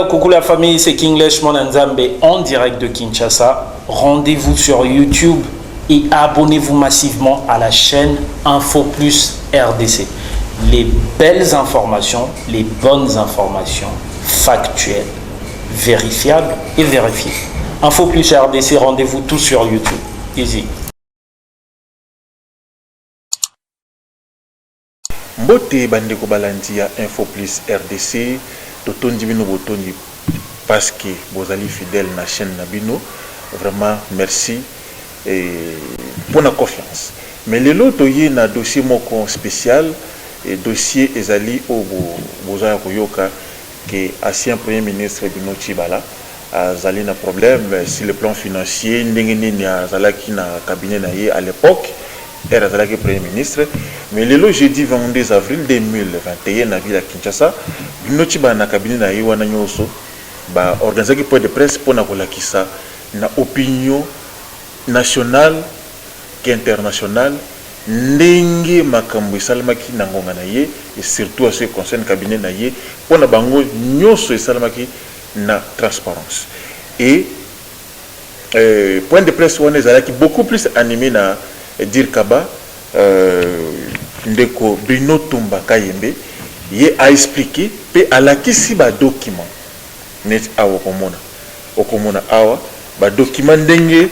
Coucou la famille, c'est Kinglish Monanzambe en direct de Kinshasa. Rendez-vous sur YouTube et abonnez-vous massivement à la chaîne Info Plus RDC. Les belles informations, les bonnes informations factuelles, vérifiables et vérifiées. Info Plus RDC, rendez-vous tous sur YouTube. Easy. Mbote bandeko balandi ya Info Plus RDC totondi bino botondi parce que vous allez fidèle na chaîne na bino, vraiment merci et pour la confiance. Mais le lot toye na dossier moko spécial et dossier ezali au boza koyoka que ancien premier ministre Bino Tshibala azali na problème sur le plan financier ndenge nini azalaki na cabinet na ye à l'époque era azalaki premier ministre. Mais le jeudi 22 avril 2021 na ville à Kinshasa Bino Tshibala na cabinet na ye wana nyoso ba organisaki point de presse pour na kolakisa na opinion nationale qu'internationale ndenge makambo esalamaki na ngonga na ye et surtout à ce qui concerne cabinet na ye pour na bango nyoso esalamaki na transparence et point de presse wana ezalaki beaucoup plus animé na dire kaba ndeko Bruno Tumba Kayembe ye a expliqué pe alakisi ba document net awa okomona awa ba document ndenge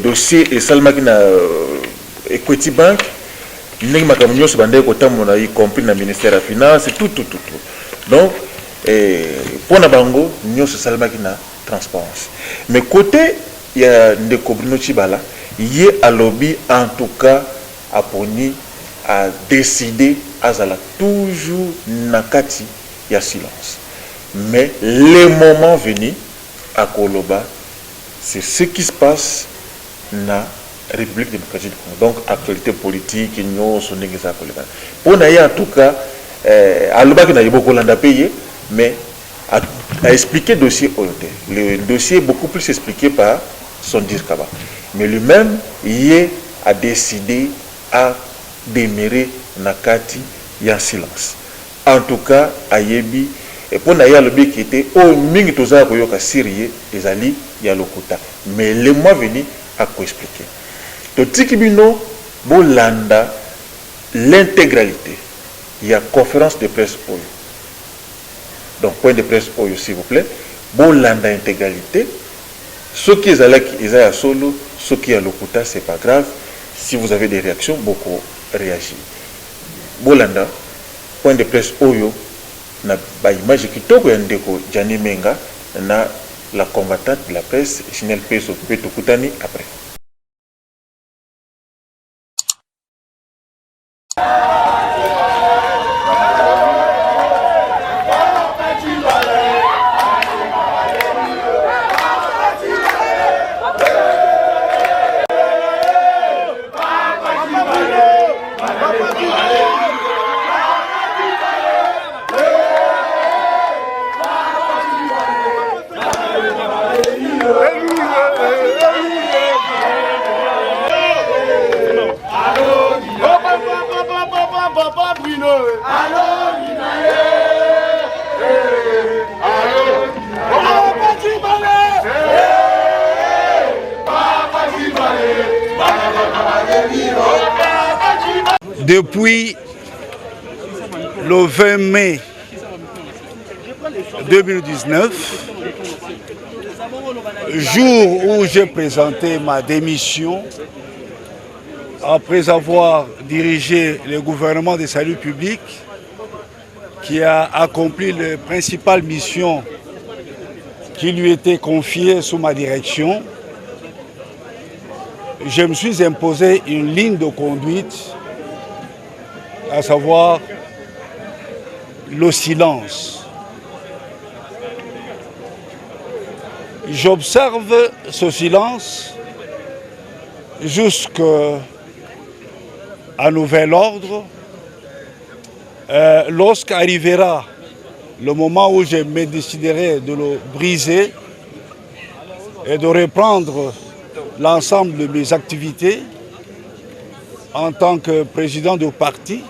dossier esalamaki na Equity Bank ndenge makambo nyonso bandeko kotamona y compris na ministère de la finance tout donc pour na bango nyonso esalamaki na transparence. Mais côté ya ndeko Bruno Tshibala ye alobi en tout cas aponi a décidé azala toujours nakati ya silence. Mais le moment venu à Koloba, c'est ce qui se passe na République démocratique du Congo. Donc actualité politique nous son négeza Koloba. Pour na en tout cas aloba ki na yebo kolanda payé mais a expliqué dossier Olote. Le dossier est beaucoup plus expliqué par son discours. Mais lui-même il a décidé à demeurer nakati ya silence. En tout cas ayebi et pour na ya lobi qui était au mingi toza koyoka sérieux ezali ya lokuta. Mais le mois venu à quoi expliquer. To tikibino bolanda l'intégralité. Il y a conférence de presse oyo. Donc point de presse oyo s'il vous plaît. Bolanda intégralité. Ce qui est ezalaki ezaya solo, ce qui est à lokuta c'est pas grave. Si vous avez des réactions, beaucoup réagir. Bolanda point de presse oyo na ba image kitoko ya ndeko Jani Menga na la combattante de la presse Chanel Peso Petokutani après. Depuis le 20 mai 2019, jour où j'ai présenté ma démission après avoir dirigé le gouvernement de salut public qui a accompli les principales missions qui lui étaient confiées sous ma direction, je me suis imposé une ligne de conduite, à savoir le silence. J'observe ce silence jusqu'à nouvel ordre. Lorsqu'arrivera le moment où je me déciderai de le briser et de reprendre l'ensemble de mes activités en tant que président de parti,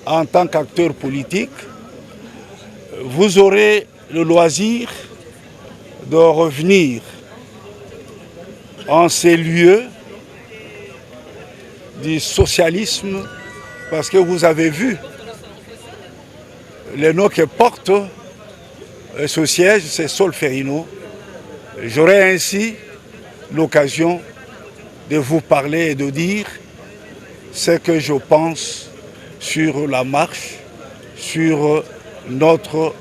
en tant qu'acteur politique, vous aurez le loisir de revenir en ces lieux du socialisme, parce que vous avez vu les noms que porte ce siège, c'est Solferino. J'aurai ainsi l'occasion de vous parler et de dire ce que je pense sur la marche, sur notre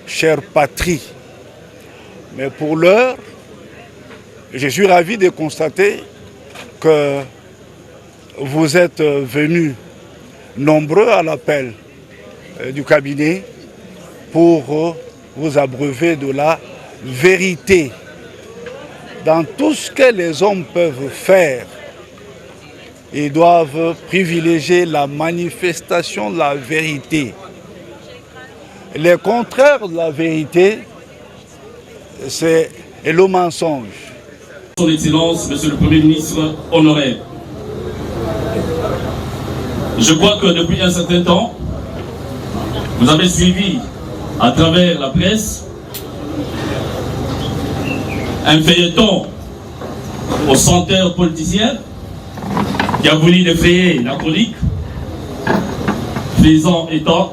chère patrie. Mais pour l'heure, je suis ravi de constater que vous êtes venus nombreux à l'appel du cabinet pour vous abreuver de la vérité. Dans tout ce que les hommes peuvent faire, ils doivent privilégier la manifestation de la vérité. Le contraire de la vérité, c'est le mensonge. Son Excellence, Monsieur le Premier ministre honoraire, je crois que depuis un certain temps, vous avez suivi à travers la presse un feuilleton au centre politicien qui a voulu défrayer la chronique, faisant état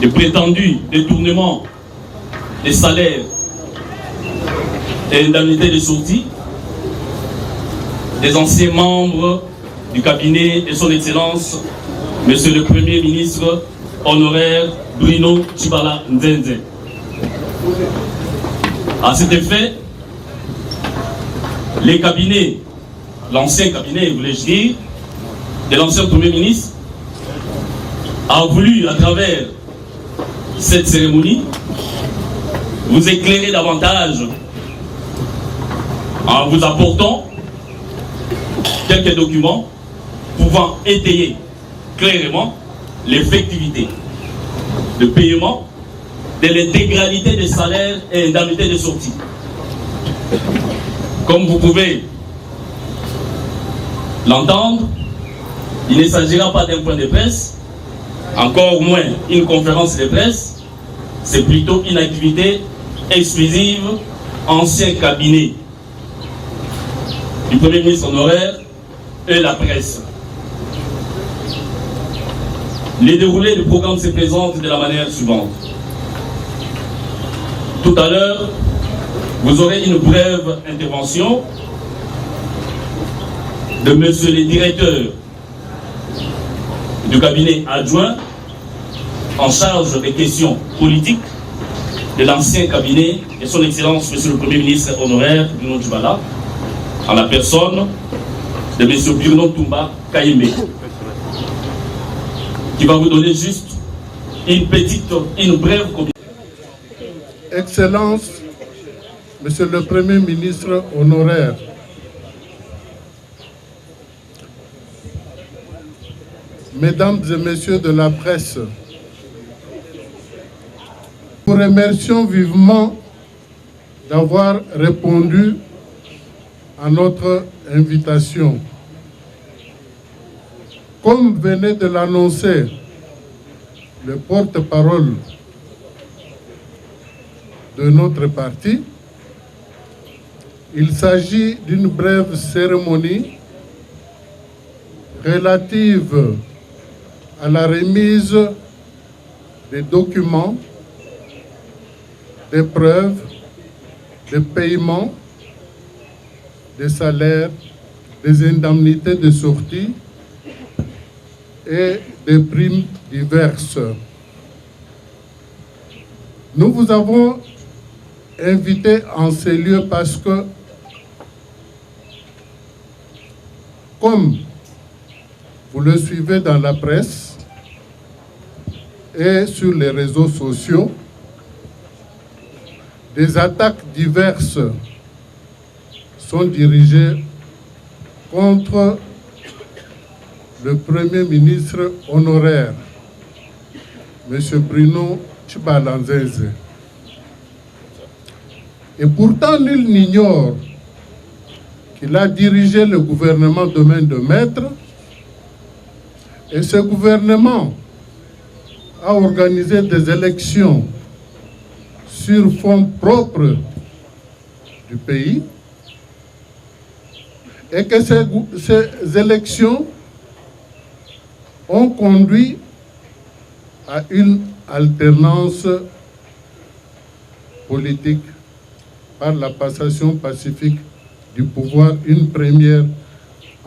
de prétendus détournements des salaires et indemnités de sortie des anciens membres du cabinet de son Excellence, Monsieur le Premier ministre honoraire Bruno Tshibala Nzenze. À cet effet, les cabinets, l'ancien cabinet, voulais-je dire, de l'ancien Premier ministre, a voulu, à travers cette cérémonie, vous éclairer davantage en vous apportant quelques documents pouvant étayer clairement l'effectivité de paiement de l'intégralité des salaires et indemnités de sortie. Comme vous pouvez l'entendre, il ne s'agira pas d'un point de presse, encore moins une conférence de presse, c'est plutôt une activité exclusive, ancien cabinet du Premier ministre honoraire et la presse. Le déroulé du programme se présente de la manière suivante. Tout à l'heure, vous aurez une brève intervention de monsieur le directeur du cabinet adjoint en charge des questions politiques de l'ancien cabinet et son Excellence monsieur le Premier ministre honoraire Bruno Tshibala, en la personne de monsieur Bruno Tumba Kayembe, qui va vous donner juste une brève copie. Excellence, Monsieur le Premier ministre honoraire, Mesdames et Messieurs de la presse, nous vous remercions vivement d'avoir répondu à notre invitation. Comme venait de l'annoncer le porte-parole de notre parti, il s'agit d'une brève cérémonie relative à la remise des documents, des preuves, des paiements, des salaires, des indemnités de sortie et des primes diverses. Nous vous avons invité en ces lieux parce que, comme vous le suivez dans la presse et sur les réseaux sociaux, des attaques diverses sont dirigées contre le Premier ministre honoraire, M. Bruno Tshibala Nzenze. Et pourtant, nul n'ignore qu'il a dirigé le gouvernement de main de maître, et ce gouvernement à organiser des élections sur fonds propres du pays et que ces élections ont conduit à une alternance politique par la passation pacifique du pouvoir, une première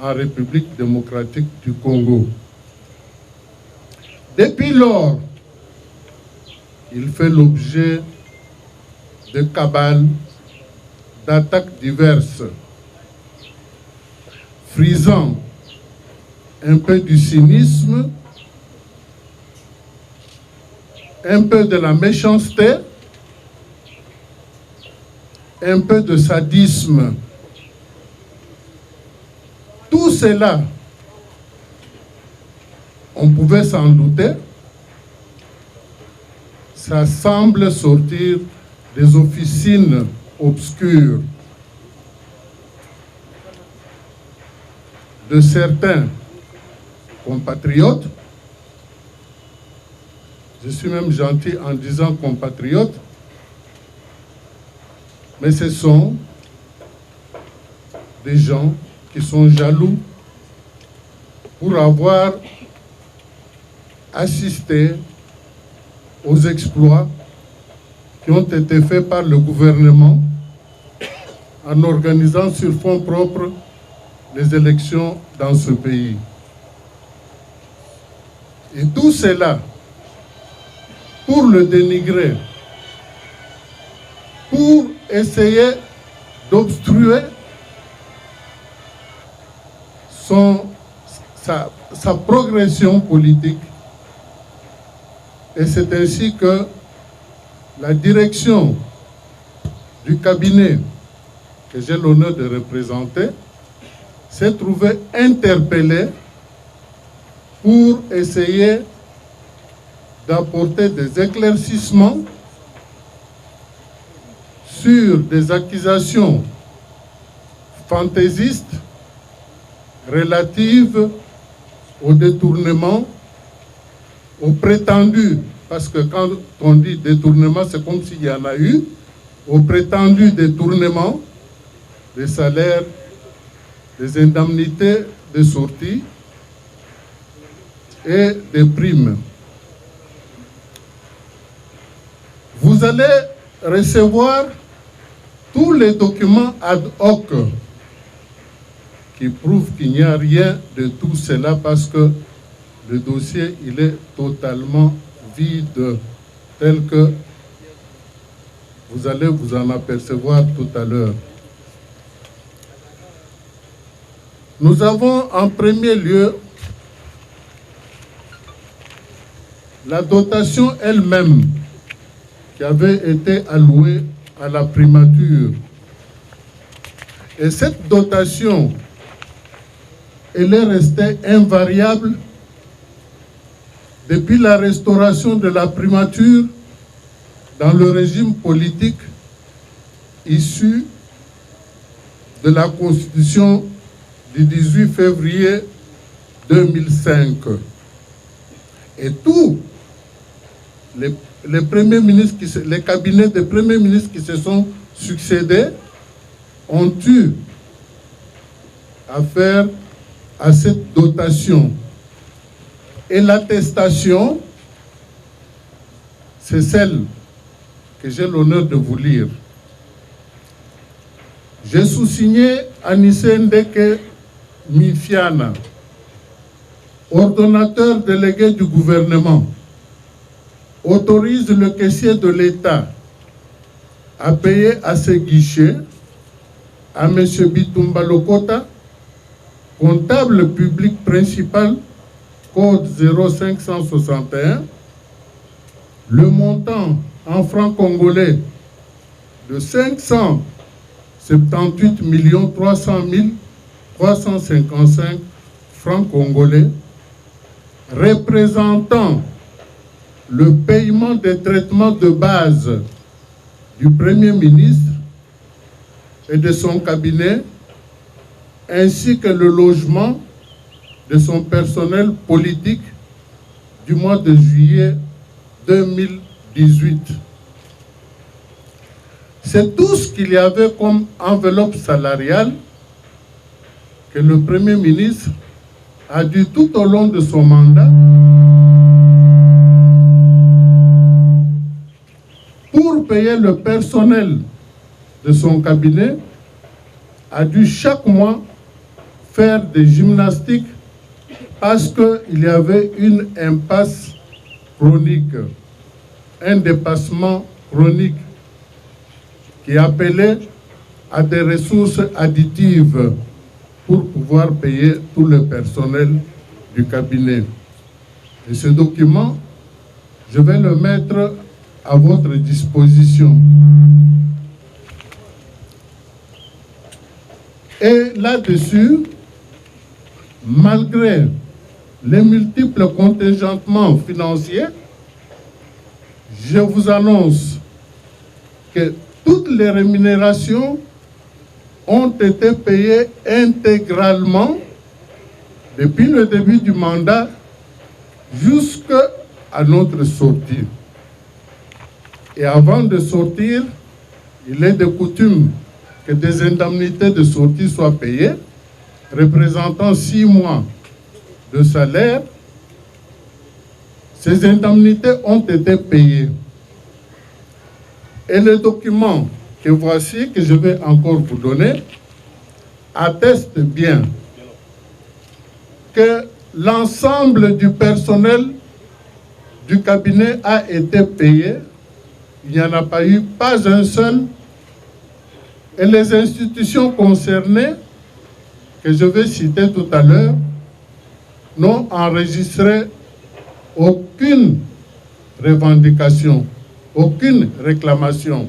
en République démocratique du Congo. Depuis lors, il fait l'objet de cabales, d'attaques diverses, frisant un peu du cynisme, un peu de la méchanceté, un peu de sadisme. Tout cela, on pouvait s'en douter, ça semble sortir des officines obscures de certains compatriotes. Je suis même gentil en disant compatriotes, mais ce sont des gens qui sont jaloux pour avoir assisté aux exploits qui ont été faits par le gouvernement en organisant sur fonds propres les élections dans ce pays. Et tout cela pour le dénigrer, pour essayer d'obstruer sa progression politique. Et c'est ainsi que la direction du cabinet que j'ai l'honneur de représenter s'est trouvée interpellée pour essayer d'apporter des éclaircissements sur des accusations fantaisistes relatives au détournement, au prétendu, parce que quand on dit détournement, c'est comme s'il y en a eu, au prétendu détournement des salaires, des indemnités de sortie et des primes. Vous allez recevoir tous les documents ad hoc qui prouvent qu'il n'y a rien de tout cela parce que le dossier il est totalement vide, tel que vous allez vous en apercevoir tout à l'heure. Nous avons en premier lieu la dotation elle-même qui avait été allouée à la primature. Et cette dotation, elle est restée invariable depuis la restauration de la primature dans le régime politique issu de la Constitution du 18 février 2005. Et tous les premiers ministres, les cabinets des premiers ministres qui se sont succédés ont eu affaire à cette dotation. Et l'attestation, c'est celle que j'ai l'honneur de vous lire. J'ai sous-signé Anissé Ndeke Mifiana, ordonnateur délégué du gouvernement, autorise le caissier de l'État à payer à ses guichets à M. Bitumba Lokota, comptable public principal, code 0561, le montant en francs congolais de 578 300 355 francs congolais, représentant le paiement des traitements de base du Premier ministre et de son cabinet, ainsi que le logement de son personnel politique du mois de juillet 2018. C'est tout ce qu'il y avait comme enveloppe salariale que le Premier ministre a dû tout au long de son mandat pour payer le personnel de son cabinet, a dû chaque mois faire des gymnastiques parce qu'il y avait une impasse chronique, un dépassement chronique qui appelait à des ressources additives pour pouvoir payer tout le personnel du cabinet. Et ce document, je vais le mettre à votre disposition. Et là-dessus, malgré les multiples contingentements financiers, je vous annonce que toutes les rémunérations ont été payées intégralement depuis le début du mandat jusqu'à notre sortie. Et avant de sortir, il est de coutume que des indemnités de sortie soient payées, représentant 6 mois de salaire. Ces indemnités ont été payées. Et le document que voici, que je vais encore vous donner, atteste bien que l'ensemble du personnel du cabinet a été payé. Il n'y en a pas eu pas un seul. Et les institutions concernées, que je vais citer tout à l'heure, n'ont enregistré aucune revendication, aucune réclamation.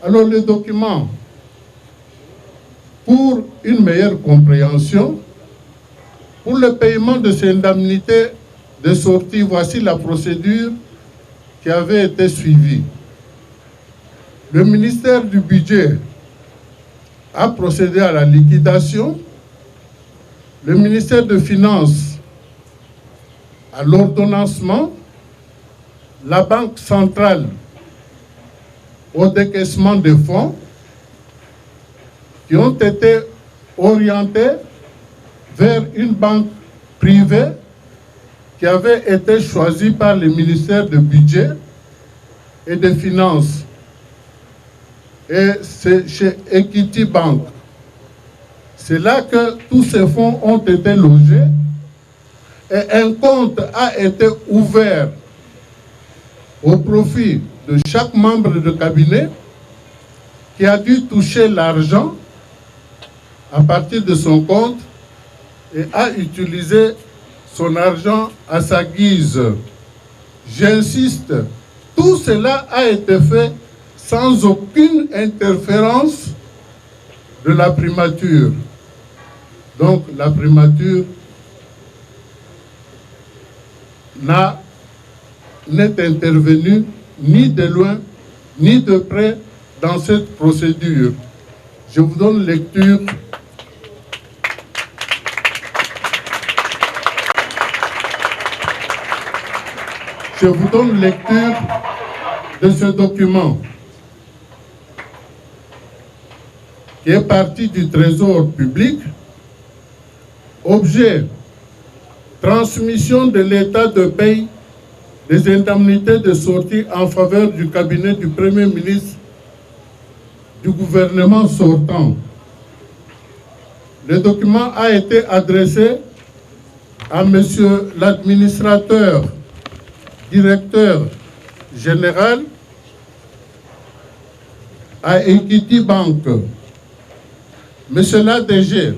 Alors le document, pour une meilleure compréhension, pour le paiement de ces indemnités de sortie, voici la procédure qui avait été suivie. Le ministère du Budget a procédé à la liquidation, le ministère des Finances à l'ordonnancement, la Banque centrale au décaissement des fonds qui ont été orientés vers une banque privée qui avait été choisie par le ministère du Budget et des Finances. Et c'est chez Equity Bank. C'est là que tous ces fonds ont été logés et un compte a été ouvert au profit de chaque membre de cabinet qui a dû toucher l'argent à partir de son compte et a utilisé son argent à sa guise. J'insiste, tout cela a été fait sans aucune interférence de la primature. Donc la primature n'est intervenue ni de loin ni de près dans cette procédure. Je vous donne lecture. Je vous donne lecture de ce document qui est parti du Trésor public. Objet, transmission de l'état de paye des indemnités de sortie en faveur du cabinet du Premier ministre du gouvernement sortant. Le document a été adressé à Monsieur l'administrateur, directeur général à Equity Bank. Monsieur l'ADG,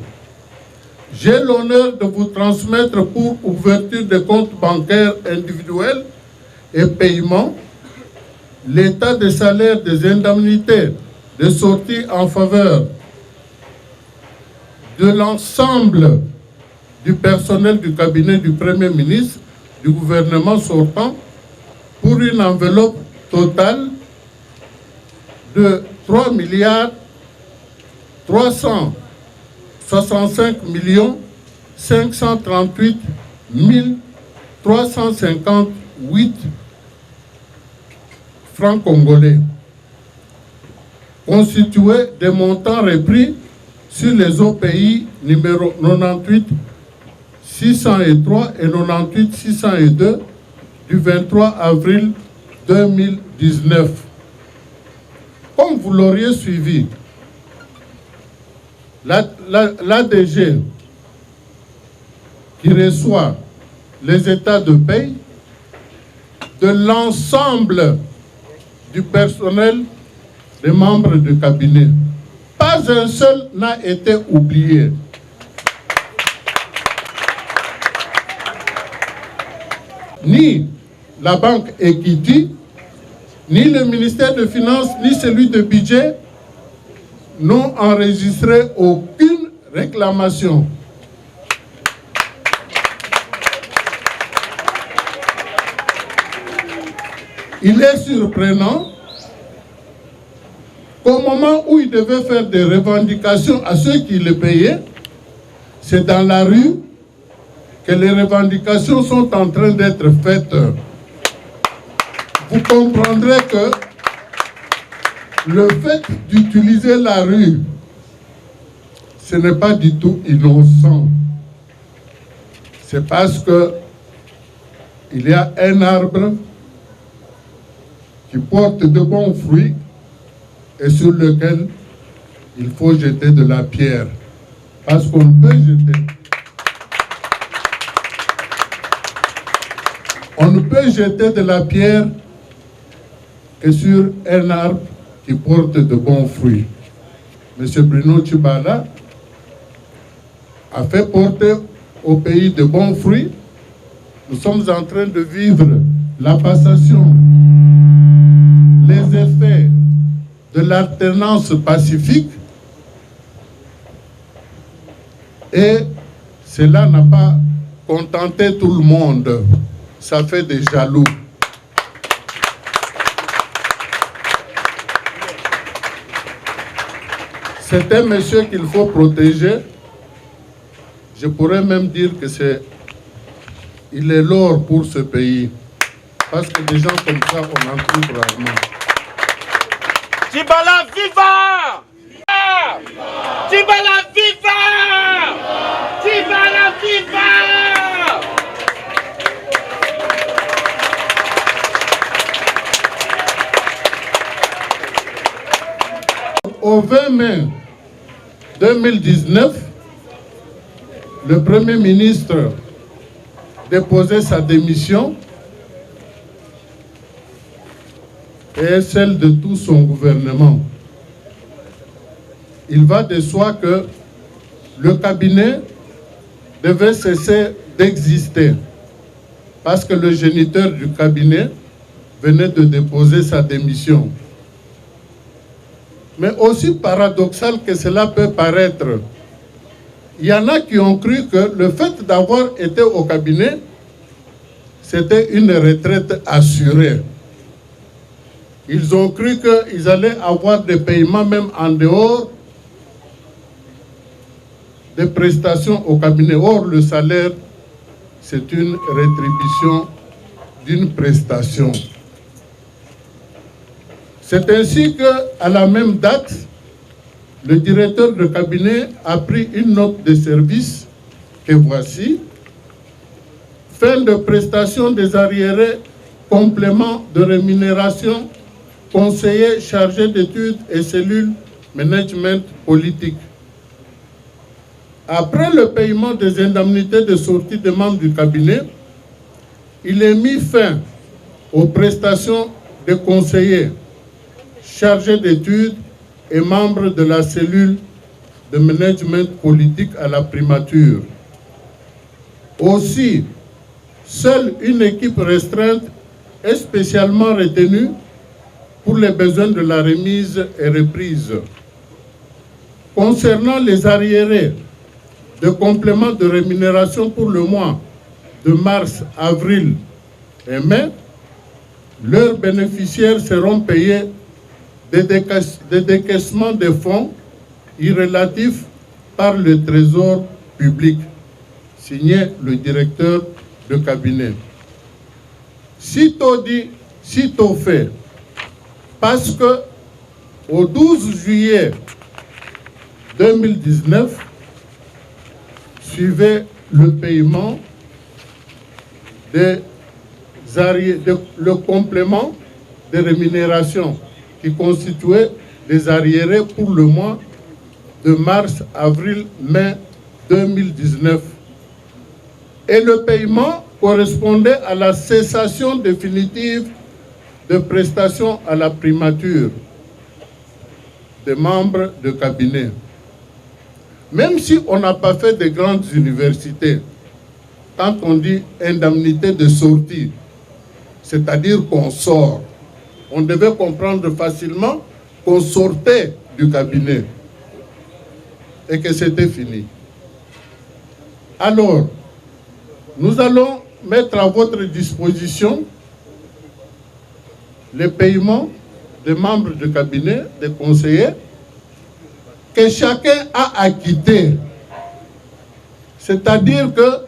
j'ai l'honneur de vous transmettre pour ouverture de comptes bancaires individuels et paiement l'état des salaires des indemnités de sortie en faveur de l'ensemble du personnel du cabinet du Premier ministre du gouvernement sortant pour une enveloppe totale de 3 365 538 358 francs congolais, constitués des montants repris sur les OPI numéro 98 603 et 98 602 du 23 avril 2019. Comme vous l'auriez suivi, l'ADG qui reçoit les états de paye de l'ensemble du personnel des membres du cabinet. Pas un seul n'a été oublié. Ni la banque Equity, ni le ministère des Finances, ni celui de budget n'ont enregistré aucune réclamation. Il est surprenant qu'au moment où il devait faire des revendications à ceux qui les payaient, c'est dans la rue que les revendications sont en train d'être faites. Vous comprendrez que le fait d'utiliser la rue, ce n'est pas du tout innocent. C'est parce que il y a un arbre qui porte de bons fruits et sur lequel il faut jeter de la pierre. Parce qu'on peut jeter. On ne peut jeter de la pierre que sur un arbre qui porte de bons fruits. M. Bruno Tshibala a fait porter au pays de bons fruits. Nous sommes en train de vivre la passation, les effets de l'alternance pacifique, et cela n'a pas contenté tout le monde. Ça fait des jaloux. C'est un monsieur qu'il faut protéger. Je pourrais même dire que il est l'or pour ce pays. Parce que des gens comme ça, on en trouve rarement. Tshibala viva! Tshibala viva! Tshibala viva! Au 20 mai 2019, le Premier ministre déposait sa démission et celle de tout son gouvernement. Il va de soi que le cabinet devait cesser d'exister parce que le géniteur du cabinet venait de déposer sa démission. Mais aussi paradoxal que cela peut paraître, il y en a qui ont cru que le fait d'avoir été au cabinet, c'était une retraite assurée. Ils ont cru qu'ils allaient avoir des paiements même en dehors des prestations au cabinet. Or, le salaire, c'est une rétribution d'une prestation. C'est ainsi qu'à la même date, le directeur de cabinet a pris une note de service, que voici. Fin de prestation des arriérés, complément de rémunération, conseiller chargé d'études et cellule management politique. Après le paiement des indemnités de sortie des membres du cabinet, il est mis fin aux prestations des conseillers chargés d'études et membres de la cellule de management politique à la primature. Aussi, seule une équipe restreinte est spécialement retenue pour les besoins de la remise et reprise. Concernant les arriérés de compléments de rémunération pour le mois de mars, avril et mai, leurs bénéficiaires seront payés des décaissements de fonds irrélatifs par le Trésor public, signé le directeur de cabinet. Sitôt dit, sitôt fait, parce que au 12 juillet 2019, suivait le paiement le complément de rémunération qui constituait des arriérés pour le mois de mars, avril, mai 2019. Et le paiement correspondait à la cessation définitive de prestations à la primature des membres de cabinet. Même si on n'a pas fait de grandes universités, quand on dit indemnité de sortie, c'est-à-dire qu'on sort, on devait comprendre facilement qu'on sortait du cabinet et que c'était fini. Alors, nous allons mettre à votre disposition les paiements des membres du cabinet, des conseillers, que chacun a acquitté. C'est-à-dire que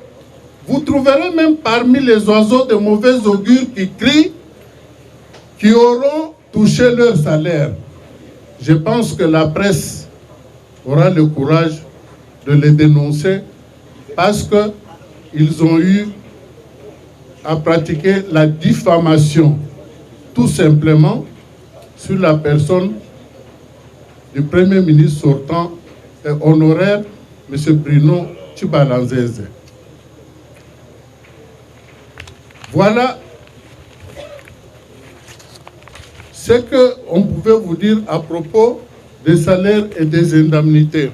vous trouverez même parmi les oiseaux de mauvais augure qui crient, qui auront touché leur salaire. Je pense que la presse aura le courage de les dénoncer parce qu'ils ont eu à pratiquer la diffamation, tout simplement, sur la personne du Premier ministre sortant et honoraire, M. Bruno Tshibala-Nzenze. Voilà ce qu'on pouvait vous dire à propos des salaires et des indemnités.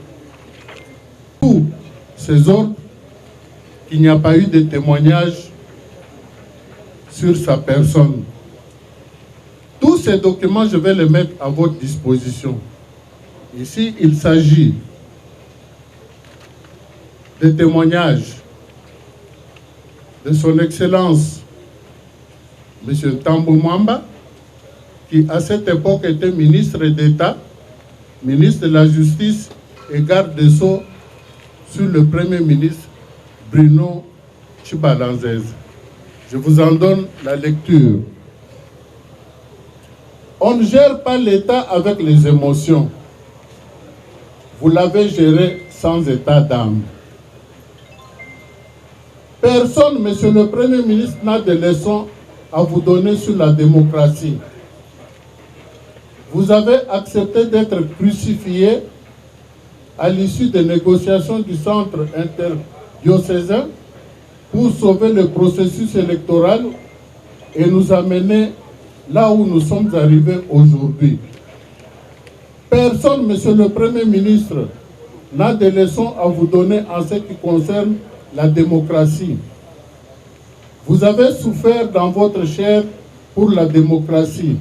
Tous ces ordres, qu'il n'y a pas eu de témoignage sur sa personne. Tous ces documents, je vais les mettre à votre disposition. Ici, il s'agit des témoignages de son Excellence, M. Tambou Mwamba, qui à cette époque était ministre d'État, ministre de la Justice et garde des Sceaux sur le Premier ministre Bruno Tshibala-Nzenze. Je vous en donne la lecture. On ne gère pas l'État avec les émotions. Vous l'avez géré sans état d'âme. Personne, Monsieur le Premier ministre, n'a de leçons à vous donner sur la démocratie. Vous avez accepté d'être crucifié à l'issue des négociations du centre interdiocésain pour sauver le processus électoral et nous amener là où nous sommes arrivés aujourd'hui. Personne, Monsieur le Premier ministre, n'a de leçons à vous donner en ce qui concerne la démocratie. Vous avez souffert dans votre chair pour la démocratie.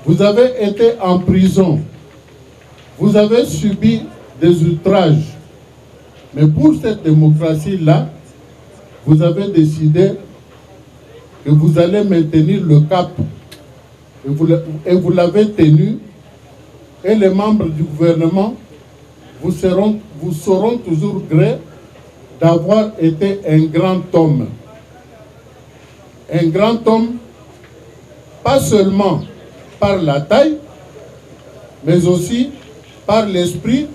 Vous avez été en prison. Vous avez subi des outrages. Mais pour cette démocratie-là, vous avez décidé que vous allez maintenir le cap. Et vous l'avez tenu. Et les membres du gouvernement vous seront toujours gré d'avoir été un grand homme. Un grand homme, pas seulement par la taille, mais aussi par l'esprit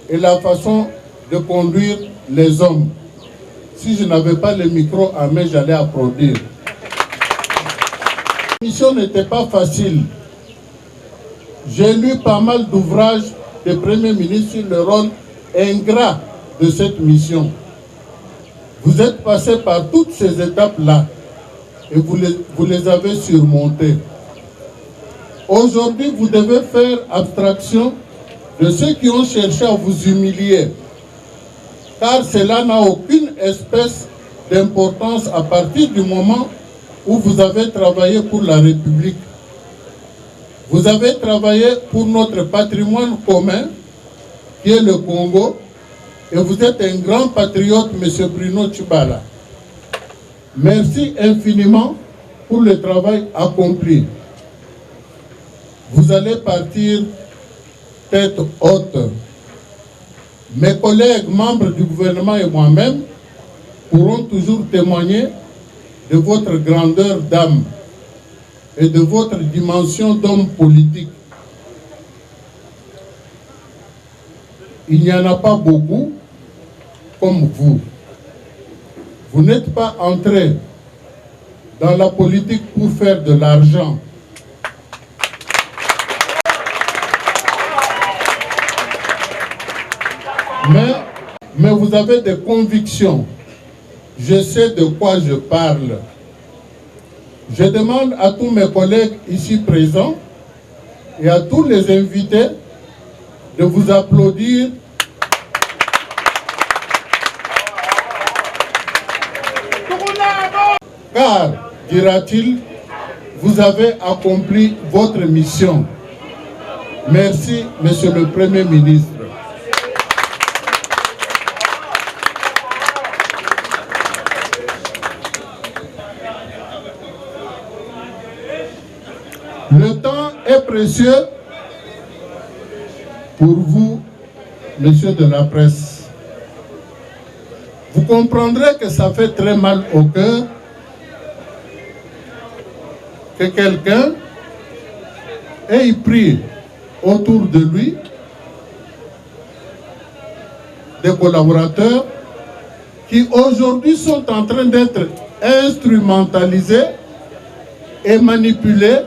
et la façon de conduire les hommes. Si je n'avais pas le micro à main, j'allais applaudir. La mission n'était pas facile. J'ai lu pas mal d'ouvrages des premiers ministres sur le rôle ingrat de cette mission. Vous êtes passé par toutes ces étapes-là et vous les avez surmontées. Aujourd'hui, vous devez faire abstraction de ceux qui ont cherché à vous humilier, car cela n'a aucune espèce d'importance à partir du moment où vous avez travaillé pour la République. Vous avez travaillé pour notre patrimoine commun, qui est le Congo, et vous êtes un grand patriote, M. Bruno Tshibala. Merci infiniment pour le travail accompli. Vous allez partir tête haute. Mes collègues, membres du gouvernement et moi-même pourront toujours témoigner de votre grandeur d'âme. et de votre dimension d'homme politique. Il n'y en a pas beaucoup comme vous. Vous n'êtes pas entré dans la politique pour faire de l'argent. Mais vous avez des convictions. Je sais de quoi je parle. Je demande à tous mes collègues ici présents et à tous les invités de vous applaudir car, dira-t-il, vous avez accompli votre mission. Merci, Monsieur le Premier ministre. Le temps est précieux pour vous, Monsieur de la presse. Vous comprendrez que ça fait très mal au cœur que quelqu'un ait pris autour de lui des collaborateurs qui aujourd'hui sont en train d'être instrumentalisés et manipulés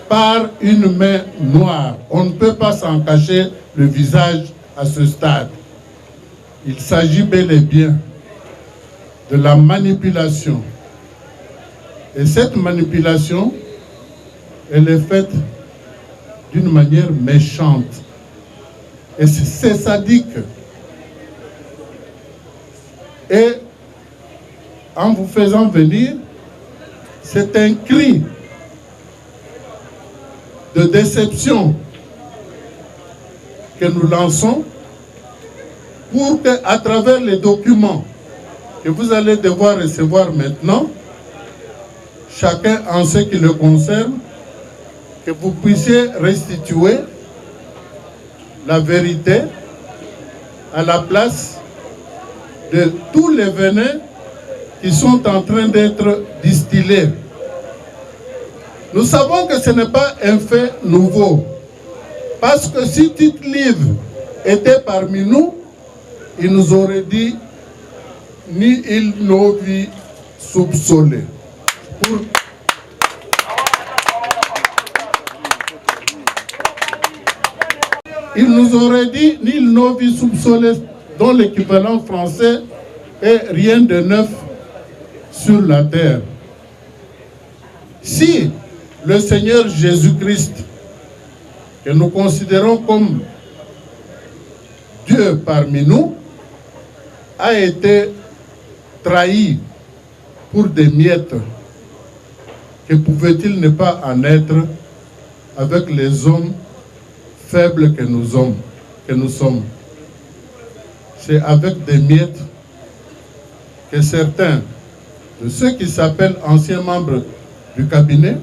par une main noire. On ne peut pas s'en cacher le visage à ce stade. Il s'agit bel et bien de la manipulation. Et cette manipulation, elle est faite d'une manière méchante. Et c'est sadique. Et en vous faisant venir, c'est un cri de déception que nous lançons pour qu'à travers les documents que vous allez devoir recevoir maintenant, chacun en ce qui le concerne, que vous puissiez restituer la vérité à la place de tous les venins qui sont en train d'être distillés. Nous savons que ce n'est pas un fait nouveau, parce que si Tite-Live était parmi nous, il nous aurait dit ni il novi soupçonné. Il nous aurait dit ni il novi soupçonné, dont l'équivalent français est rien de neuf sur la terre. Si le Seigneur Jésus-Christ, que nous considérons comme Dieu parmi nous, a été trahi pour des miettes, que pouvait-il ne pas en être avec les hommes faibles que nous sommes? C'est avec des miettes que certains de ceux qui s'appellent anciens membres du cabinet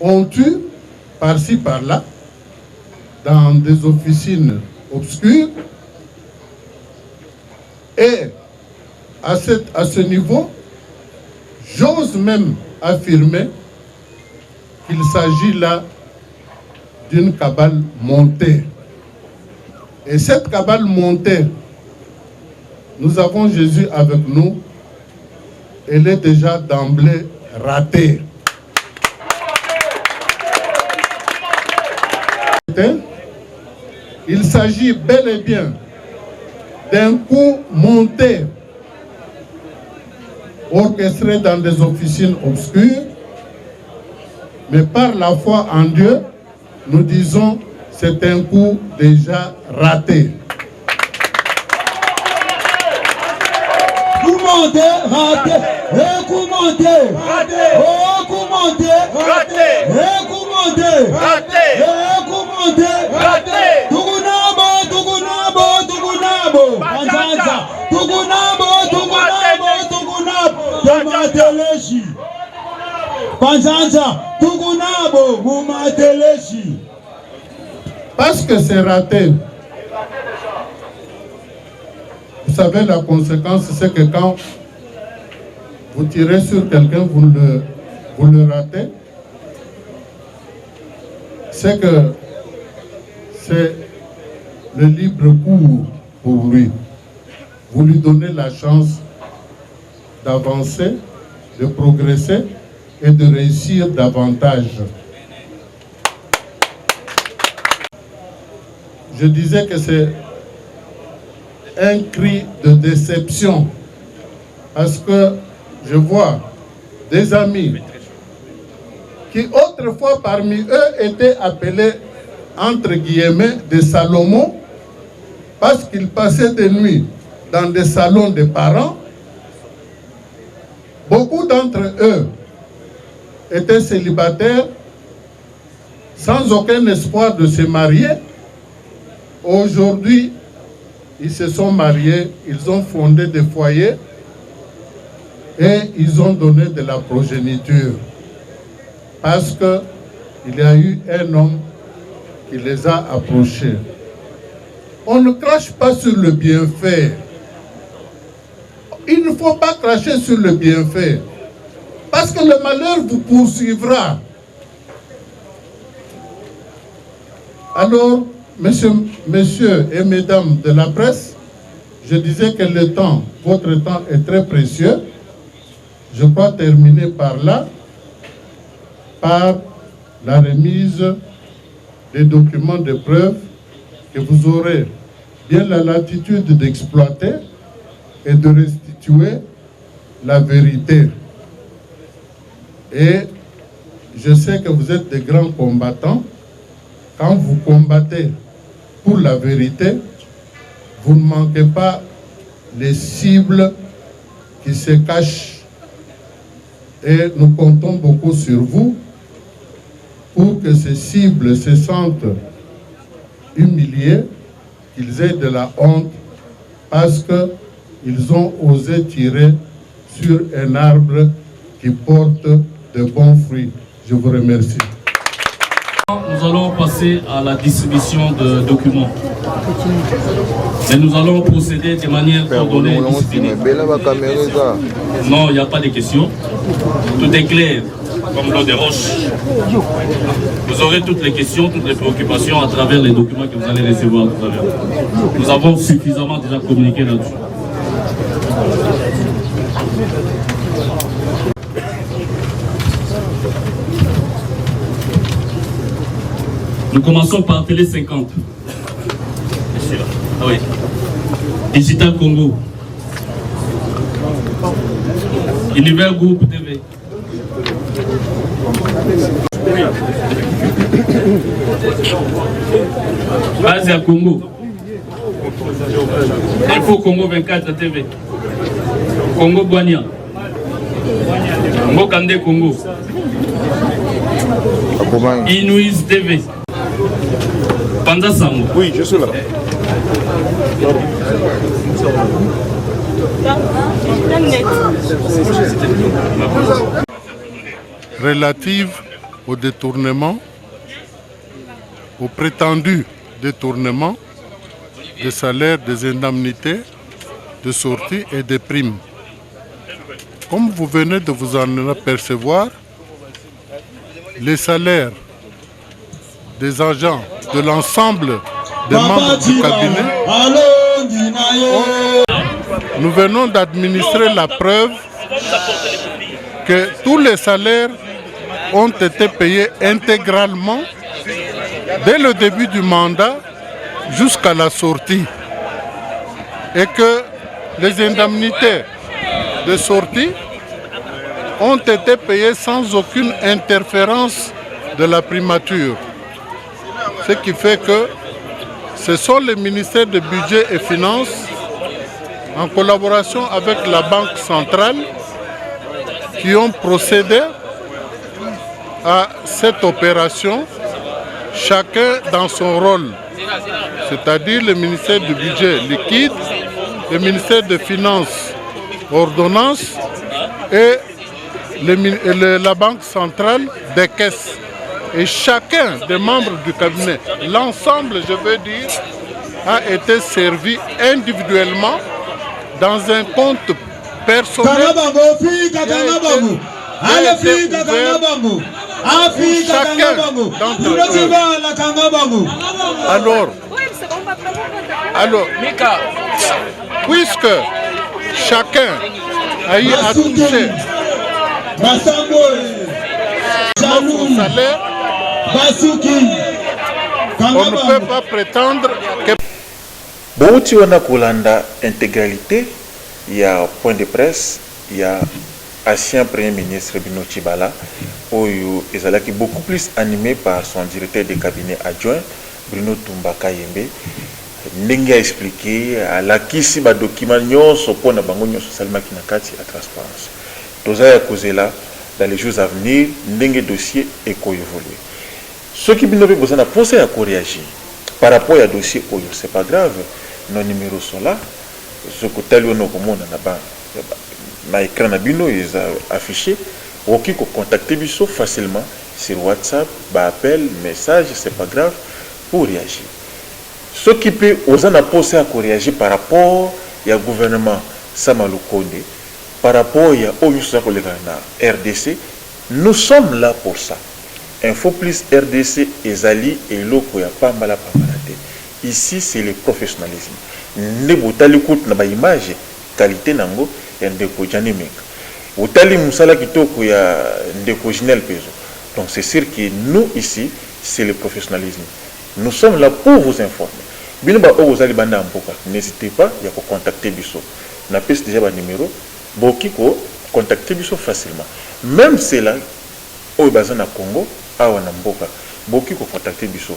ont eu, par-ci, par-là, dans des officines obscures. Et à ce niveau, j'ose même affirmer qu'il s'agit là d'une cabale montée. Et cette cabale montée, nous avons Jésus avec nous, elle est déjà d'emblée ratée. Il s'agit bel et bien d'un coup monté, orchestré dans des officines obscures, mais par la foi en Dieu, nous disons c'est un coup déjà raté. Coup monté, raté, coup monté, raté, coup monté, raté, coup monté, raté, coup monté, raté. Tugunabo, tugunabo, tugunabo, Panzanza, tugunabo, tugunabo, tugunabo, Mumateleshi, Panzanza, tugunabo, Mumateleshi. Parce que c'est raté. Vous savez, la conséquence, c'est que quand vous tirez sur quelqu'un, vous vous le ratez, c'est que c'est le libre cours pour lui. Vous lui donnez la chance d'avancer, de progresser et de réussir davantage. Je disais que c'est un cri de déception parce que je vois des amis qui autrefois parmi eux étaient appelés entre guillemets des Salomon parce qu'ils passaient des nuits dans des salons des parents. Beaucoup d'entre eux étaient célibataires sans aucun espoir de se marier. Aujourd'hui, ils se sont mariés, ils ont fondé des foyers et ils ont donné de la progéniture parce qu'il y a eu un homme qui les a approchés. On ne crache pas sur le bienfait. Il ne faut pas cracher sur le bienfait parce que le malheur vous poursuivra. Alors, messieurs et mesdames de la presse, je disais que le temps, votre temps est très précieux. Je crois terminer par là, par la remise des documents de preuve que vous aurez bien la latitude d'exploiter et de restituer la vérité. Et je sais que vous êtes des grands combattants. Quand vous combattez pour la vérité, vous ne manquez pas les cibles qui se cachent. Et nous comptons beaucoup sur vous pour que ces cibles se sentent humiliés, qu'ils aient de la honte parce qu'ils ont osé tirer sur un arbre qui porte de bons fruits. Je vous remercie. Nous allons passer à la distribution de documents. Et nous allons procéder de manière coordonnée et disciplinée. Non, il n'y a pas de questions. Tout est clair, comme l'eau des roches. Vous aurez toutes les questions, toutes les préoccupations à travers les documents que vous allez recevoir tout à l'heure. Nous avons suffisamment déjà communiqué là-dessus. Nous commençons par Télé 50. Ah oui. Digital Congo. Univers Group TV. Asia Congo. Info Congo 24 TV. Congo Boania. Congo Kandé Congo. Inuis TV. Panda Sango. Oui, je suis là. Relative au détournement, au prétendu détournement des salaires, des indemnités, de sortie et des primes. Comme vous venez de vous en apercevoir, les salaires des agents de l'ensemble des membres du cabinet, nous venons d'administrer la preuve que tous les salaires ont été payés intégralement dès le début du mandat jusqu'à la sortie et que les indemnités de sortie ont été payées sans aucune interférence de la primature. Ce qui fait que ce sont les ministères de Budget et Finances, en collaboration avec la Banque centrale, qui ont procédé à cette opération, chacun dans son rôle, c'est-à-dire le ministère du Budget liquide, le ministère des Finances ordonnance et la Banque centrale des caisses. Et chacun des membres du cabinet, l'ensemble, je veux dire, a été servi individuellement dans un compte personnel Afrika kanga bango. Afrika kanga bango. La kanga bango. Alors, puisque chacun a eu à toucher son salaire, on ne peut pas prétendre que... Bouti wana kolanda intégralité, il y a point de presse, il y a ancien premier ministre Bino Tshibala, Oyo ezalaki beaucoup plus animé par son directeur de cabinet adjoint, Bruno Tumbaka Yembe. Ndenge a expliqué, alakisi ba document nyonso pona bango nyonso salimaki na kati ya transparence. Toza ya kozela dans les jours à venir, ndenge dossier eko évoluer. Ce qui bino besoin na penser à réagir par rapport à dossier Oyo, c'est pas grave. Nos numéros sont là. Ce que tel ou non comme on na écran na bino ils affiché. Ok, contacter biso facilement sur WhatsApp, appel, message, c'est pas grave pour réagir. Ce qui peut oser na penser à réagir par rapport au gouvernement Sama Lukonde, par rapport à RDC, nous sommes là pour ça. Info plus RDC, Ezali et Loko ya Pambala Pamalate. Ici, c'est le professionnalisme. Nebotali kout na ba image, qualité nango, ya ndeko jani menga. Otali musala kitoko ya ndeko Jinel Pezo. Donc c'est sûr que nous ici, c'est le professionnalisme. Nous sommes là pour vous informer. Binoba Ozali Banda Mpoka, n'hésitez pas, il y a qu'à contacter Bisso. On a déjà un numéro, Bokiko, contacter Bisso facilement. Même c'est là, au Bazana Congo, à Wanamboka, Bokiko contacter Bisso.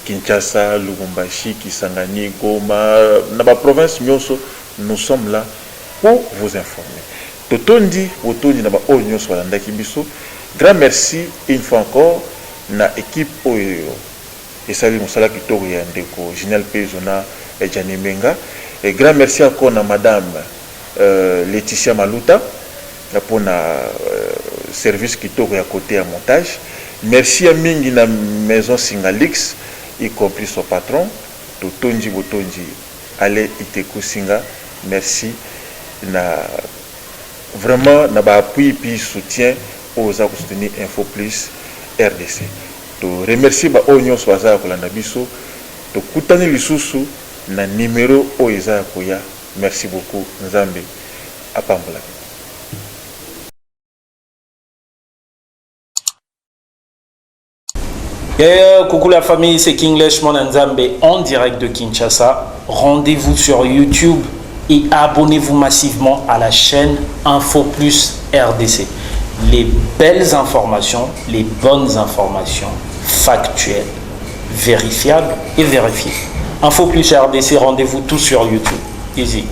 Kinshasa, Lubumbashi, Kisangani, Goma, dans la province, nous sommes là pour vous informer. Totondi, Otondi, Naba Onyo, Swalandaki Bisso. Grand merci une fois encore, na équipe Oyo. Et salut Moussala Kitoko Yandeko, Jinel Pezona et Jani Menga. Et grand merci encore à madame Laetitia Maluta pour le service Kitoko à côté à montage. Merci à Mingi na maison Singalix, y compris son patron, Totonji Botonji, Ale Iteko Singa. Merci. Vraiment, na appui et soutien aux à soutenir Info Plus RDC. To remercier ba onyo swaza ko landa biso to kutani lisusu na numéro oeza koya. Merci beaucoup Nzambe apambola. Coucou la famille, c'est King Leshman Nzambe en direct de Kinshasa. Rendez-vous sur YouTube et abonnez-vous massivement à la chaîne Info Plus RDC. Les belles informations, les bonnes informations factuelles, vérifiables et vérifiées. Info Plus RDC, rendez-vous tous sur YouTube. Easy.